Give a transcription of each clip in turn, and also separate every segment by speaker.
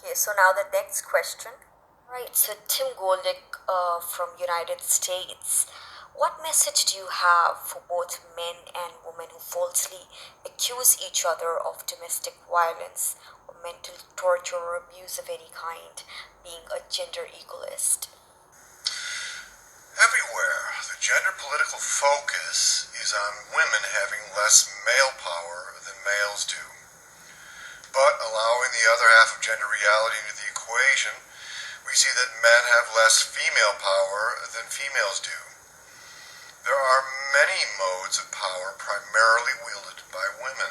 Speaker 1: Okay, so now the next question. Right, so Tim Goldich from United States. What message do you have for both men and women who falsely accuse each other of domestic violence or mental torture or abuse of any kind, being a gender equalist?
Speaker 2: Everywhere, the gender political focus is on women having less male power than males do. But allowing the other half of gender reality into the equation, we see that men have less female power than females do. There are many modes of power primarily wielded by women.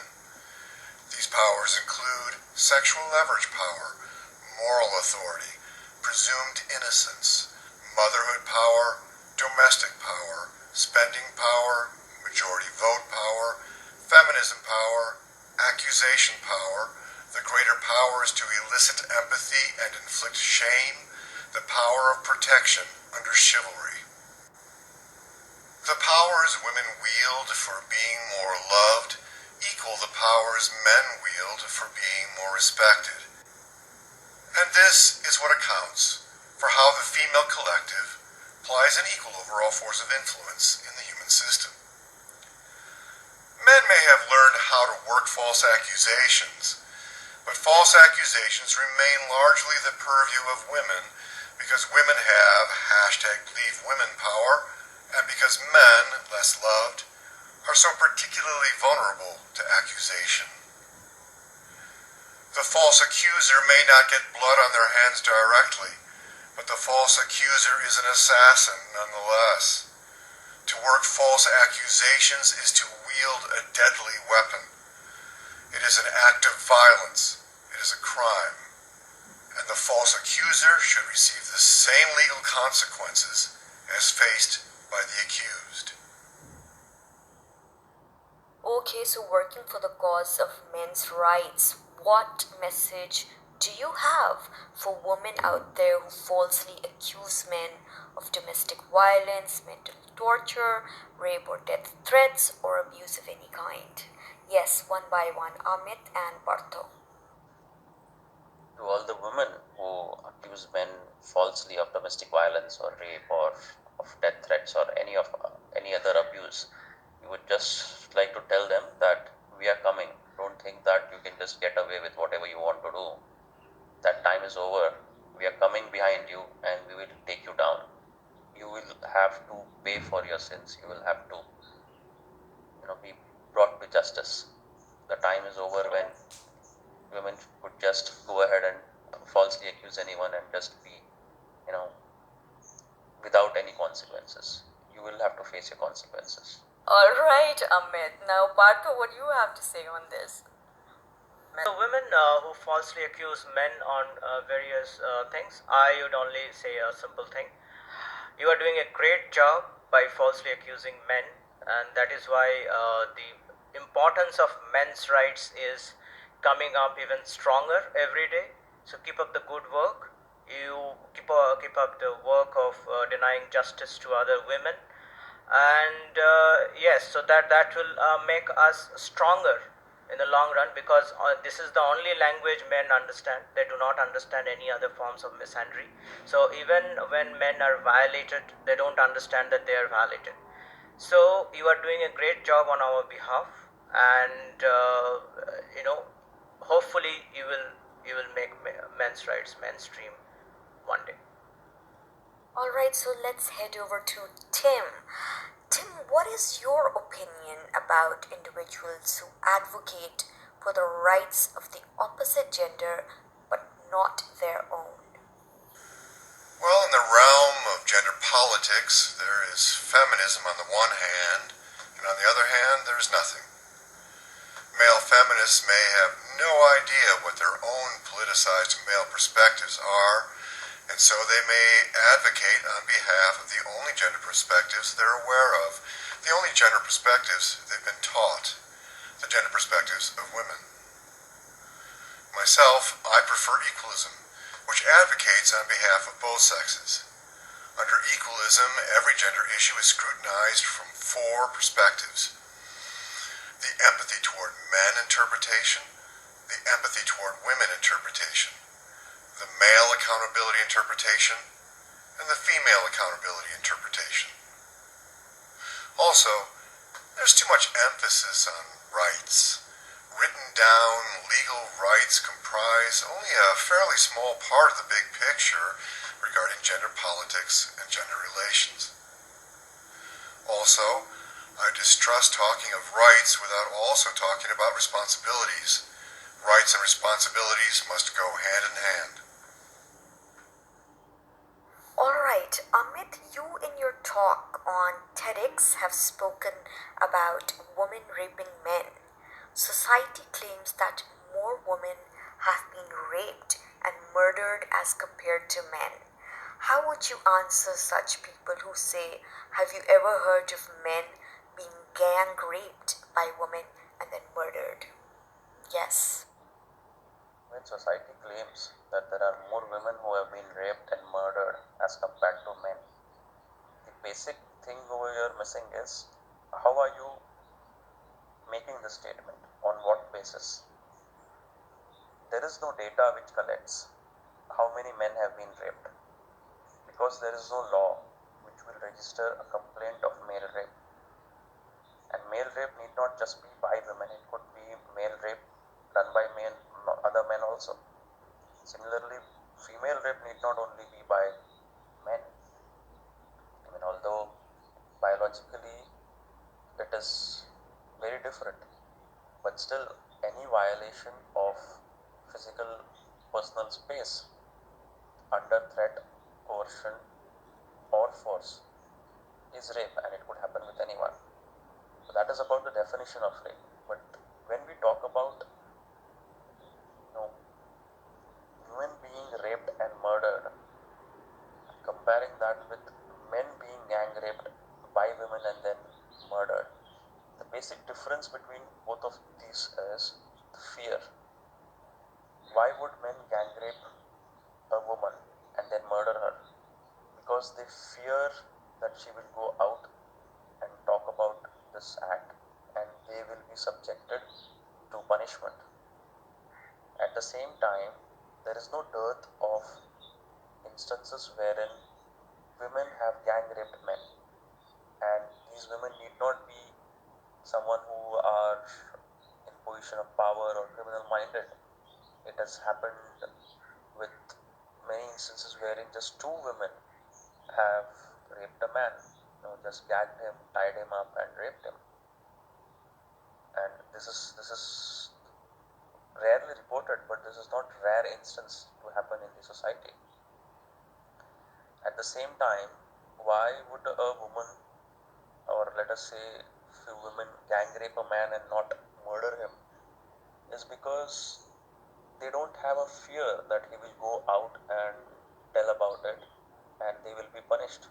Speaker 2: These powers include sexual leverage power, moral authority, presumed innocence, motherhood power, domestic power, spending power, majority vote power, feminism power, accusation power, the greater powers to elicit empathy and inflict shame, the power of protection under chivalry. The powers women wield for being more loved equal the powers men wield for being more respected. And this is what accounts for how the female collective applies an equal overall force of influence in the human system. Men may have learned how to work false accusations, but false accusations remain largely the purview of women because women have #BelieveWomen power and because men, less loved, are so particularly vulnerable to accusation. The false accuser may not get blood on their hands directly, but the false accuser is an assassin nonetheless. To work false accusations is to wield a deadly weapon. It is an act of violence. It is a crime. And the false accuser should receive the same legal consequences as faced by the accused.
Speaker 1: Okay, so working for the cause of men's rights, what message do you have for women out there who falsely accuse men of domestic violence, mental torture, rape or death threats, or abuse of any kind? Yes, one by one, Amit and Partho.
Speaker 3: To all the women who accuse men falsely of domestic violence or rape or of death threats or any other abuse, we would just like to tell them that we are coming. Don't think that you can just get away with whatever you want to do. That time is over. We are coming behind you and we will take you down. You will have to pay for your sins. You will have to, be brought to justice. The time is over when women could just go ahead and falsely accuse anyone and just be, you know, without any consequences. You will have to face your consequences.
Speaker 1: All right, Amit. Now, Partho, what do you have to say on this?
Speaker 4: So women who falsely accuse men on various things, I would only say a simple thing. You are doing a great job by falsely accusing men, and that is why the importance of men's rights is coming up even stronger every day. So keep up the good work. You keep up the work of denying justice to other women, and yes, so that will make us stronger in the long run, because this is the only language men understand. They do not understand any other forms of misandry. So even when men are violated, they don't understand that they are violated. So you are doing a great job on our behalf, and hopefully you will make men's rights mainstream one day.
Speaker 1: All right, so let's head over to Tim. Tim, what is your opinion about individuals who advocate for the rights of the opposite gender but not their own?
Speaker 2: Well, in the realm of gender politics, there is feminism on the one hand, and on the other hand, there's nothing. Male feminists may have no idea what their own politicized male perspectives are, and so they may advocate on behalf of the only gender perspectives they're aware of, the only gender perspectives they've been taught, the gender perspectives of women. Myself, I prefer equalism, which advocates on behalf of both sexes. Under equalism, every gender issue is scrutinized from 4 perspectives: the empathy toward men interpretation, the empathy toward women interpretation, the male accountability interpretation and the female accountability interpretation. Also, there's too much emphasis on rights. Written down legal rights comprise only a fairly small part of the big picture regarding gender politics and gender relations. Also, I distrust talking of rights without also talking about responsibilities. Rights and responsibilities must go hand in hand.
Speaker 1: Alright, Amit, you in your talk on TEDx have spoken about women raping men. Society claims that more women have been raped and murdered as compared to men. How would you answer such people who say, have you ever heard of men being gang raped by women and then murdered? Yes.
Speaker 3: When society claims that there are more women who have been raped and murdered as compared to men, the basic thing over here missing is how are you making the statement? On what basis? There is no data which collects how many men have been raped because there is no law which will register a complaint of male rape. And male rape need not just be by women, it could be male rape done by men, other men also. Similarly, female rape need not only be by men. I mean, although biologically it is very different, but still any violation of physical personal space under threat, coercion or force is rape, and it could happen with anyone. So that is about the definition of rape. But when we talk about women being raped and murdered, comparing that with men being gang raped by women and then murdered, the basic difference between both of these is the fear. Why would men gang rape a woman and then murder her? Because they fear that she will go out and talk about this act and they will be subjected to punishment. At the same time, there is no dearth of instances wherein women have gang raped men, and these women need not be someone who are in position of power or criminal minded. It has happened with many instances wherein just two women have raped a man, just gagged him, tied him up and raped him. And this is rarely reported, but this is not rare instance to happen in the society. At the same time, why would a woman, or let us say few women, gang rape a man and not murder him? Is because they don't have a fear that he will go out and tell about it and they will be punished.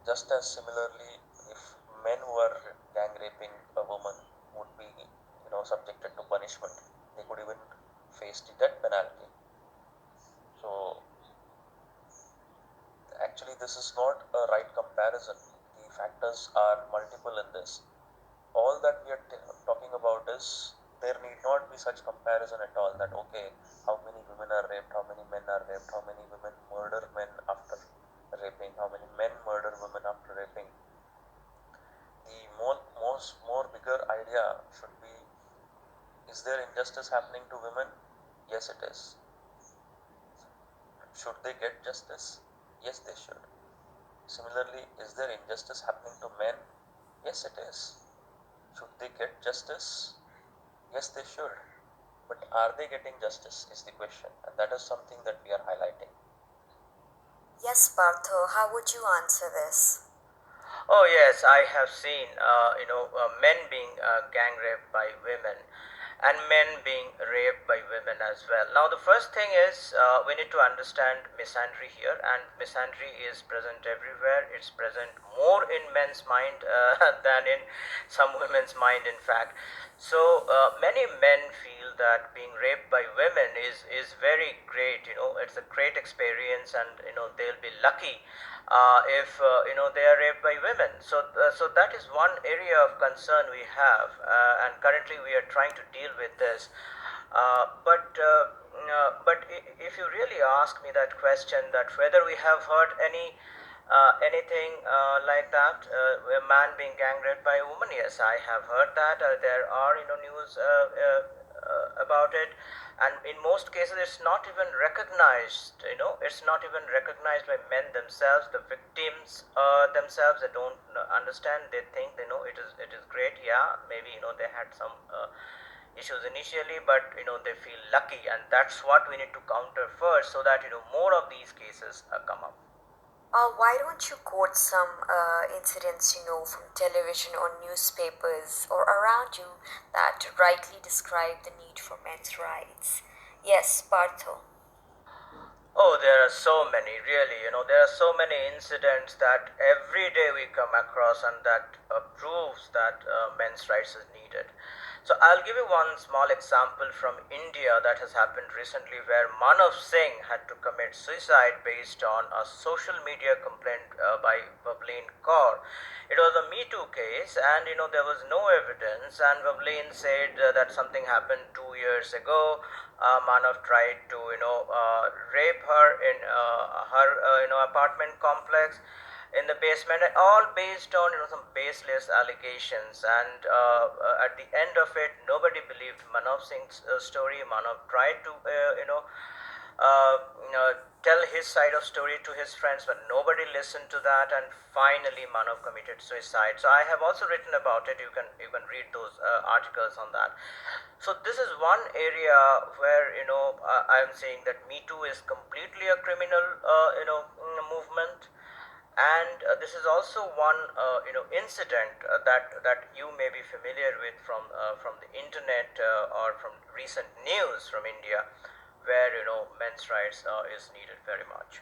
Speaker 3: Just as similarly, if men who are gang raping a woman would be subjected to punishment, they could even face the death penalty. So actually this is not a right comparison. The factors are multiple in this. All that we are talking about is there need not be such comparison at all, that okay, how many women are raped, how many men are raped, how many women murder men after raping, how many men murder women after raping. The more bigger idea should be, is there injustice happening to women? Yes, it is. Should they get justice? Yes, they should. Similarly, is there injustice happening to men? Yes, it is. Should they get justice? Yes, they should. But are they getting justice is the question, and that is something that we are highlighting.
Speaker 1: Yes, Partho, how would you answer this?
Speaker 4: Oh yes, I have seen men being gang raped by women, and men being raped by women as well. Now the first thing is we need to understand misandry here, and misandry is present everywhere. It's present more in men's mind than in some women's mind, in fact. So many men feel that being raped by women is very great. It's a great experience, and they'll be lucky if they are raped by women. So that is one area of concern we have, and currently we are trying to deal with this. But if you really ask me that question, that whether we have heard anything like that, a man being gang raped by a woman, yes, I have heard that. There are news about it, and in most cases it's not even recognized. It's not even recognized by men themselves, the victims themselves. They don't understand. They think it is great. Yeah, maybe they had some issues initially, but they feel lucky, and that's what we need to counter first, so that more of these cases come up.
Speaker 1: Why don't you quote some incidents from television or newspapers or around you that rightly describe the need for men's rights? Yes, Partho.
Speaker 4: Oh, there are so many, really. There are so many incidents that every day we come across, and that proves that men's rights is needed. So I'll give you one small example from India that has happened recently, where Manav Singh had to commit suicide based on a social media complaint by Bableen Kaur. It was a Me Too case, and there was no evidence. And Bableen said that something happened 2 years ago. Manav tried to rape her in her apartment complex in the basement, and all based on some baseless allegations. And at the end of it, nobody believed Manav Singh's story. Manav tried to uh, tell his side of story to his friends, but nobody listened to that, and finally Manav committed suicide. So I have also written about it. You can read those articles on that. So this is one area where I am saying that Me Too is completely a criminal movement. And this is also one incident that you may be familiar with from the internet or from recent news from India, where men's rights is needed very much.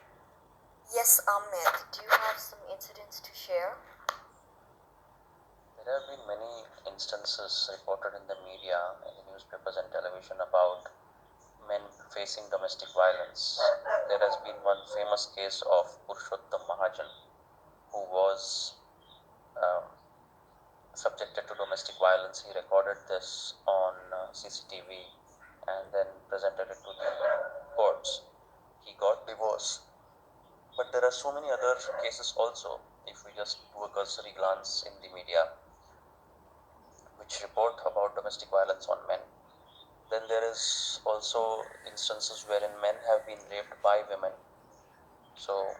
Speaker 1: Yes, Amit, do you have some incidents to share?
Speaker 3: There have been many instances reported in the media, in the newspapers and television about men facing domestic violence. There has been one famous case of Purushottam Mahajan, who was um, subjected to domestic violence. He recorded this on CCTV and then presented it to the courts. He got divorced. But there are so many other cases also, if we just do a cursory glance in the media, which report about domestic violence on men. Then there is also instances wherein men have been raped by women. So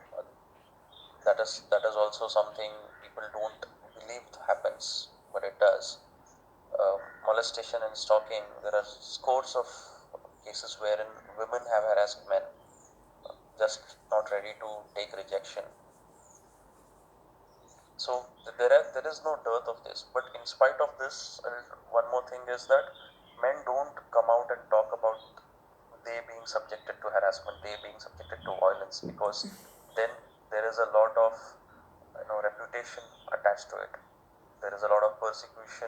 Speaker 3: that is also something people don't believe happens, but it does. Molestation and stalking. There are scores of cases wherein women have harassed men, just not ready to take rejection. So there is no dearth of this. But in spite of this, one more thing is that men don't come out and talk about they being subjected to harassment, they being subjected to violence, because then there is a lot of reputation attached to it. There is a lot of persecution,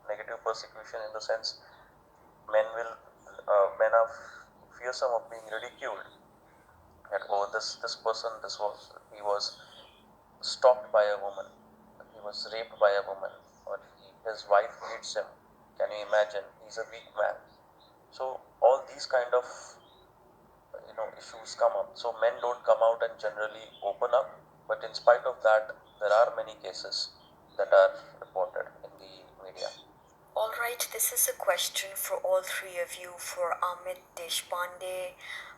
Speaker 3: negative persecution, in the sense men are fearsome of being ridiculed. That this person, he was stalked by a woman, he was raped by a woman, or his wife beats him. Can you imagine? He's a weak man. So all these kind of issues come up. So men don't come out and generally open up, but in spite of that, there are many cases that are reported in the media.
Speaker 1: Alright, this is a question for all three of you, for Amit Deshpande,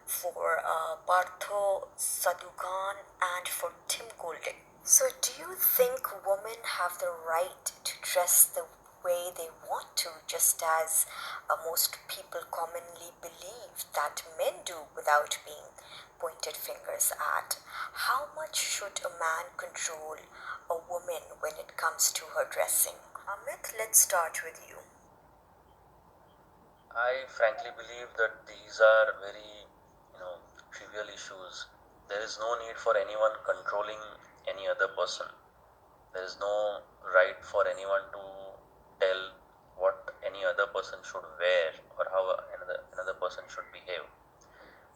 Speaker 1: for Partho Sadukan, and for Tim Goldich. So, do you think women have the right to dress the way they want to, just as most people commonly believe that men do, without being pointed fingers at? How much should a man control a woman when it comes to her dressing? Amit, let's start with you.
Speaker 3: I frankly believe that these are very, trivial issues. There is no need for anyone controlling any other person. There is no right for anyone to tell what any other person should wear or how another person should behave.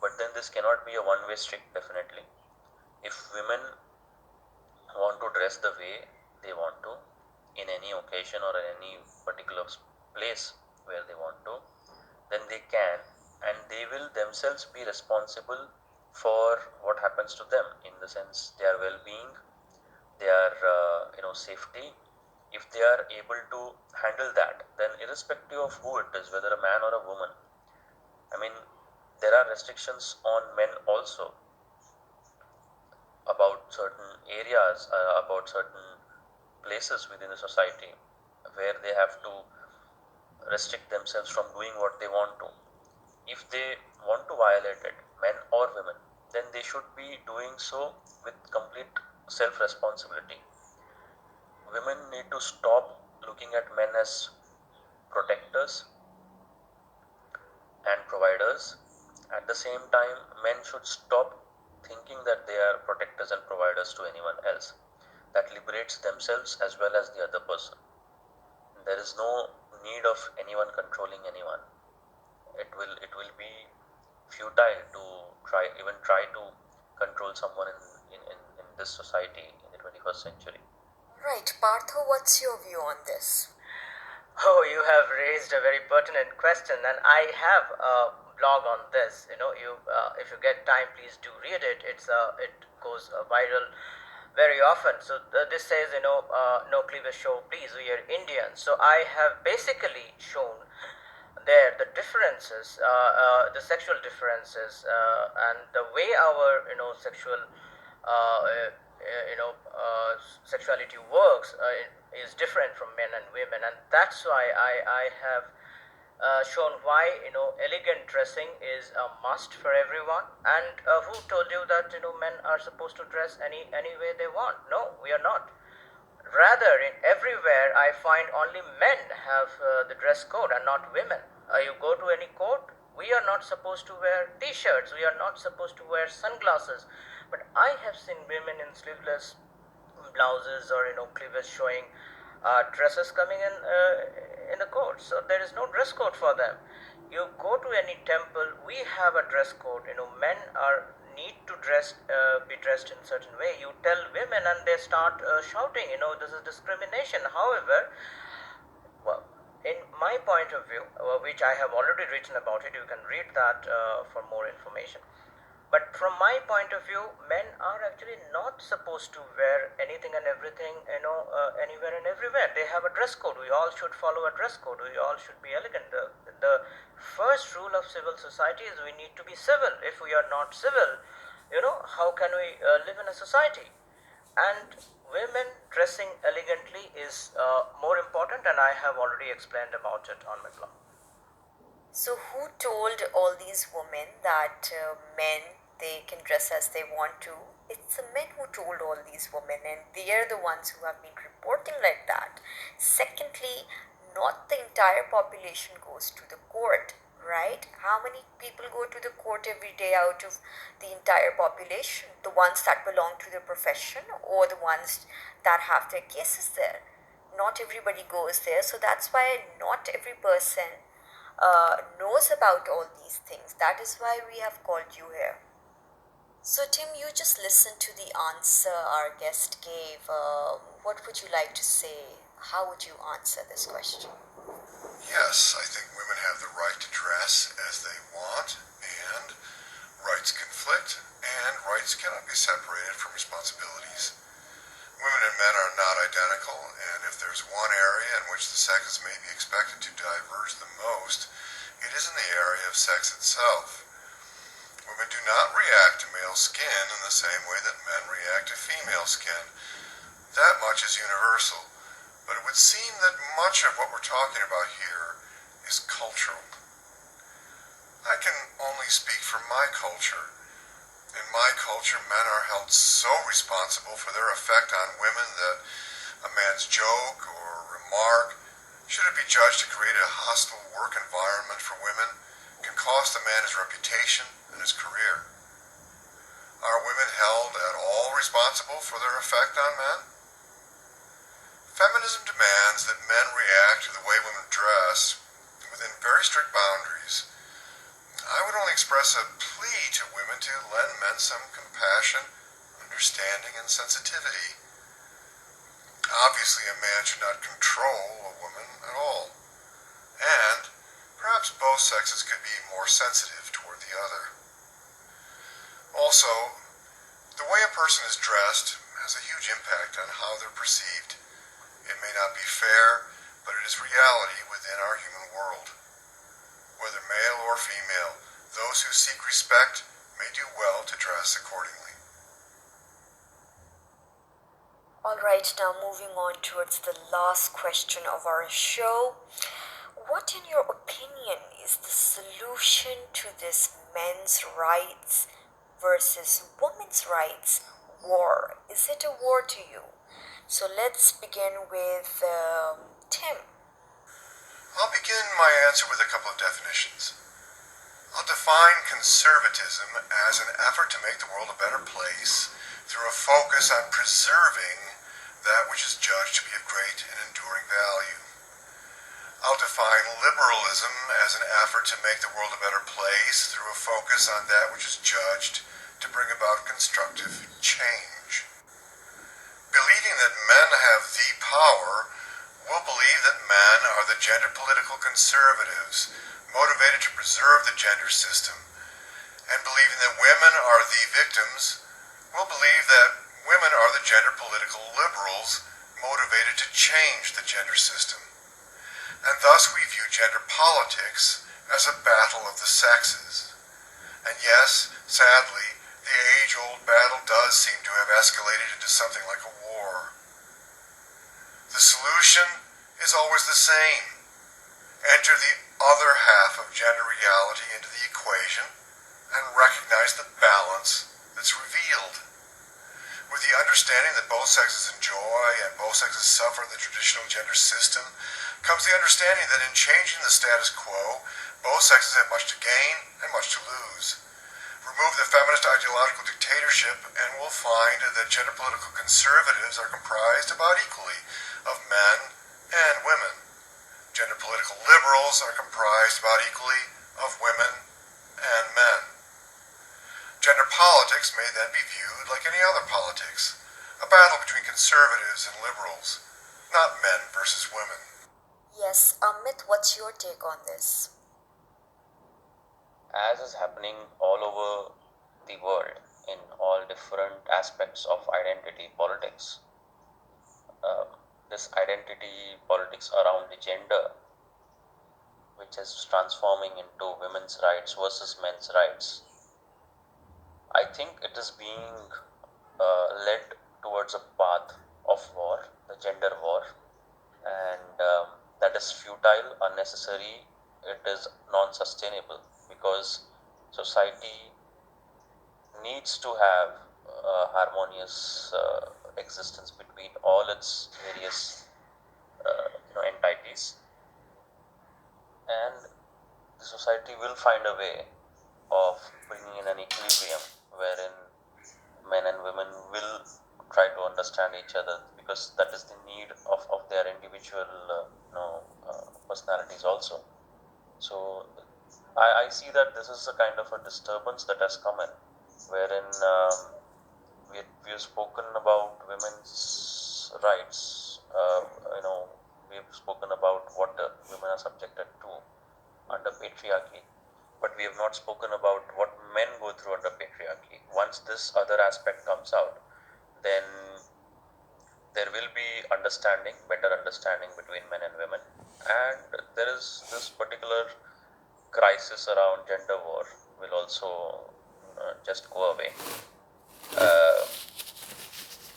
Speaker 3: But then this cannot be a one-way street, definitely. If women want to dress the way they want to, in any occasion or in any particular place where they want to, then they can. and they will themselves be responsible for what happens to them, in the sense their well-being, their safety. If they are able to handle that, then irrespective of who it is, whether a man or a woman, I mean, there are restrictions on men also about certain areas, about certain places within the society where they have to restrict themselves from doing what they want to. If they want to violate it, men or women, then they should be doing so with complete self responsibility. Women need to stop looking at men as protectors and providers. At the same time, men should stop thinking that they are protectors and providers to anyone else. That liberates themselves as well as the other person. There is no need of anyone controlling anyone. It will be futile to try to control someone in this society in the 21st century.
Speaker 1: Right, Partho, what's your view on this?
Speaker 4: Oh, you have raised a very pertinent question, and I have a blog on this. If you get time, please do read it. It goes viral very often. So this says, no cleavage show, please. We are Indians. So I have basically shown there the differences, the sexual differences, and the way our sexual sexuality works is different from men and women, and that's why I have shown why elegant dressing is a must for everyone. And who told you that men are supposed to dress any way they want? No, we are not. Rather, in everywhere I find only men have the dress code and not women. You go to any court, we are not supposed to wear t-shirts, we are not supposed to wear sunglasses. But I have seen women in sleeveless blouses or cleavage showing dresses coming in the court. So there is no dress code for them. You go to any temple, we have a dress code. Men are need to be dressed in certain way. You tell women and they start shouting, this is discrimination. However, well, in my point of view, which I have already written about it, you can read that for more information. But from my point of view, men are actually not supposed to wear anything and everything, anywhere and everywhere. They have a dress code. We all should follow a dress code. We all should be elegant. The first rule of civil society is we need to be civil. If we are not civil, how can we live in a society? And women dressing elegantly is more important, and I have already explained about it on my blog.
Speaker 1: So, who told all these women that men they can dress as they want to? It's the men who told all these women, and they are the ones who have been reporting like that. Secondly, not the entire population goes to the court, right? How many people go to the court every day out of the entire population? The ones that belong to the profession or the ones that have their cases there? Not everybody goes there, so that's why not every person knows about all these things. That is why we have called you here. So, Tim, you just listened to the answer our guest gave. What would you like to say? How would you answer this question?
Speaker 2: Yes, I think women have the right to dress as they want, and rights conflict, and rights cannot be separated from responsibilities. Women and men are not identical, and if there's one area in which the sexes may be expected to diverge the most, it is in the area of sex itself. Women do not react to male skin in the same way that men react to female skin. That much is universal, but it would seem that much of what we're talking about here is cultural. I can only speak for my culture. In my culture, men are held so responsible for their effect on women that a man's joke or remark, should it be judged to create a hostile work environment for women, can cost a man his reputation and his career. Are women held at all responsible for their effect on men? Feminism demands that men react to the way women dress within very strict boundaries. I would only express a plea to women to lend men some compassion, understanding, and sensitivity. Obviously, a man should not control a woman at all. And Perhaps both sexes could be more sensitive toward the other. Also, the way a person is dressed has a huge impact on how they're perceived. It may not be fair, but it is reality within our human world. Whether male or female, those who seek respect may do well to dress accordingly.
Speaker 1: Alright, now moving on towards the last question of our show. What, in your opinion, is the solution to this men's rights versus women's rights war? Is it a war to you? So let's begin with Tim.
Speaker 2: I'll begin my answer with a couple of definitions. I'll define conservatism as an effort to make the world a better place through a focus on preserving that which is judged to be of great and enduring value. I'll define liberalism as an effort to make the world a better place through a focus on that which is judged to bring about constructive change. Believing that men have the power will believe that men are the gender political conservatives, motivated to preserve the gender system, and believing that women are the victims will believe that women are the gender political liberals, motivated to change the gender system. And thus we view gender politics as a battle of the sexes. And yes, sadly, the age-old battle does seem to have escalated into something like a war. The solution is always the same. Enter the other half of gender reality into the equation and recognize the balance that's revealed. With the understanding that both sexes enjoy and both sexes suffer in the traditional gender system, comes the understanding that in changing the status quo, both sexes have much to gain and much to lose. Remove the feminist ideological dictatorship and we'll find that gender political conservatives are comprised about equally of men and women. Gender political liberals are comprised about equally of women and men. Gender politics may then be viewed like any other politics, a battle between conservatives and liberals, not men versus women.
Speaker 1: Yes, Amit, what's your take on this?
Speaker 3: As is happening all over the world in all different aspects of identity politics, this identity politics around the gender, which is transforming into women's rights versus men's rights, I think it is being led towards a path of war, the gender war, and that is futile, unnecessary, it is non-sustainable because society needs to have a harmonious existence between all its various entities, and the society will find a way of bringing in an equilibrium wherein men and women will try to understand each other because that is the need of their individual personalities also. So I see that this is a kind of a disturbance that has come in wherein we have spoken about women's rights, we have spoken about what women are subjected to under patriarchy, but we have not spoken about what men go through under patriarchy. Once this other aspect comes out, then there will be understanding, better understanding between men and women, and there is this particular crisis around gender war will also just go away. Uh,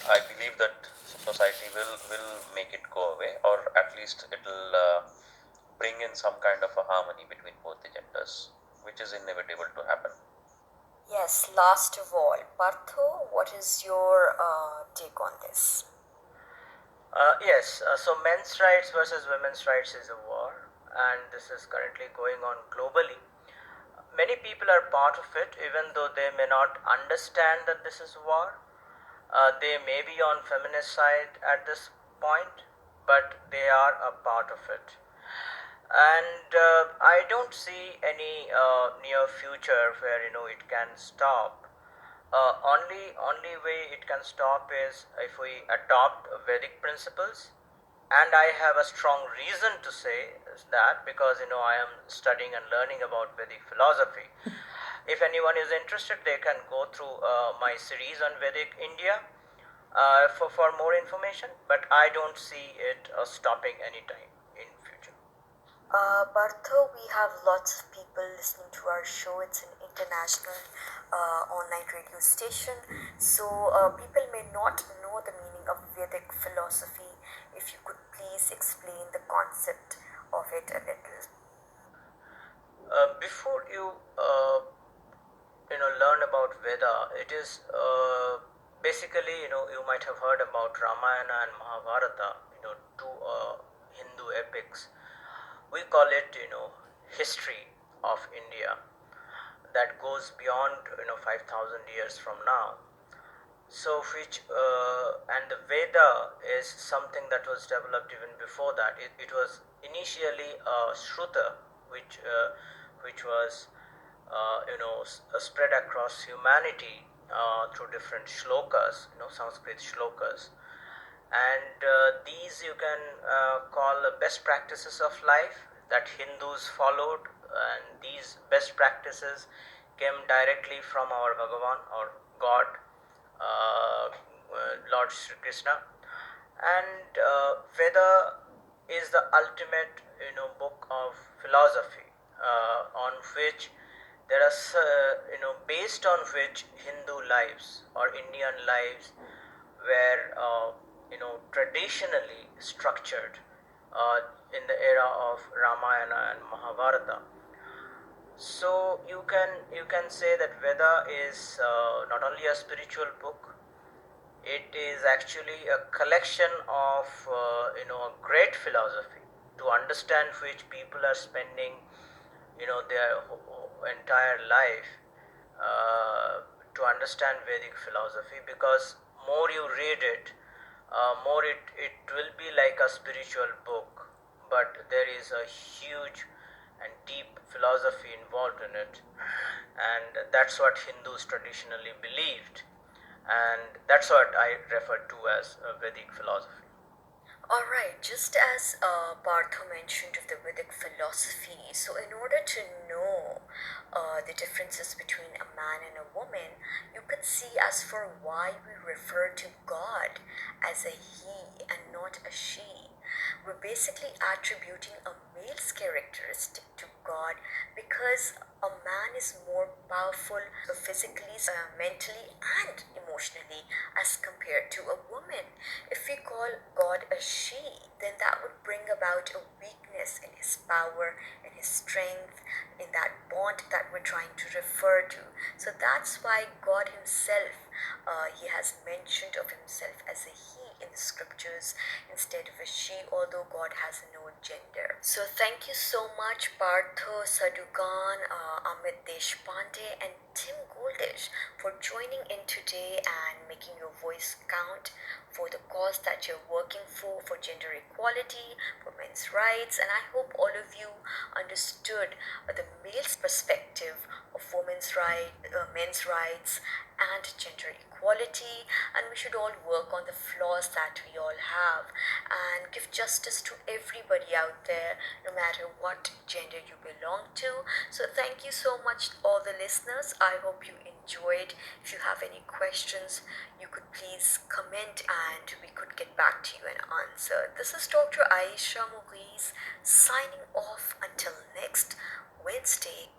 Speaker 3: I believe that society will make it go away, or at least it will bring in some kind of a harmony between both the genders, which is inevitable to happen.
Speaker 1: Yes, last of all, Partho, what is your take on this?
Speaker 4: Yes, so men's rights versus women's rights is a war, and this is currently going on globally. Many people are part of it, even though they may not understand that this is war. They may be on feminist side at this point, but they are a part of it. And I don't see any near future where it can stop. Only way it can stop is if we adopt Vedic principles And I have a strong reason to say that, because I am studying and learning about Vedic philosophy. If anyone is interested, they can go through my series on Vedic India for more information, but I don't see it stopping anytime in future.
Speaker 1: Partho, we have lots of people listening to our show. It's an international online radio station, so people may not know the meaning of Vedic philosophy. If you could please explain the concept of it a little.
Speaker 4: Before you learn about Veda, it is basically, you might have heard about Ramayana and Mahabharata, two Hindu epics. We call it history of India that goes beyond 5,000 years from now. So which and the Veda is something that was developed even before that. It was initially a Shruta, which was spread across humanity through different shlokas, Sanskrit shlokas, and these you can call best practices of life that Hindus followed, and these best practices came directly from our Bhagavan or God, Lord Sri Krishna. And Veda is the ultimate book of philosophy, on which there are based on which Hindu lives or Indian lives were traditionally structured in the era of Ramayana and Mahabharata. So you can say that Veda is not only a spiritual book, it is actually a collection of a great philosophy, to understand which people are spending their entire life to understand Vedic philosophy, because more you read it, more it will be like a spiritual book, but there is a huge and deep philosophy involved in it, and that's what Hindus traditionally believed, and that's what I refer to as Vedic philosophy.
Speaker 1: Alright, just as Partho mentioned of the Vedic philosophy, so in order to know the differences between a man and a woman, you could see as for why we refer to God as a he and not a she. We're basically attributing a male's characteristic to God because a man is more powerful physically, mentally, and emotionally as compared to a woman. If we call God a she, then that would bring about a weakness in his power, in his strength, in that bond that we're trying to refer to. So that's why God himself, he has mentioned of himself as a he in the scriptures instead of a she, although God has no gender. So thank you so much, Partho Sadugan, Amit Deshpande, and Tim Goldich for joining in today and making your voice count for the cause that you're working for gender equality, for men's rights. And I hope all of you understood the male's perspective of women's rights, men's rights, and gender equality. And we should all work on the flaws that we all have and give justice to everybody out there, no matter what gender you belong to. So thank you so much, all the listeners. I hope you enjoyed. If you have any questions, you could please comment and we could get back to you and answer. This is Dr. Ayesha Mughees signing off until next Wednesday.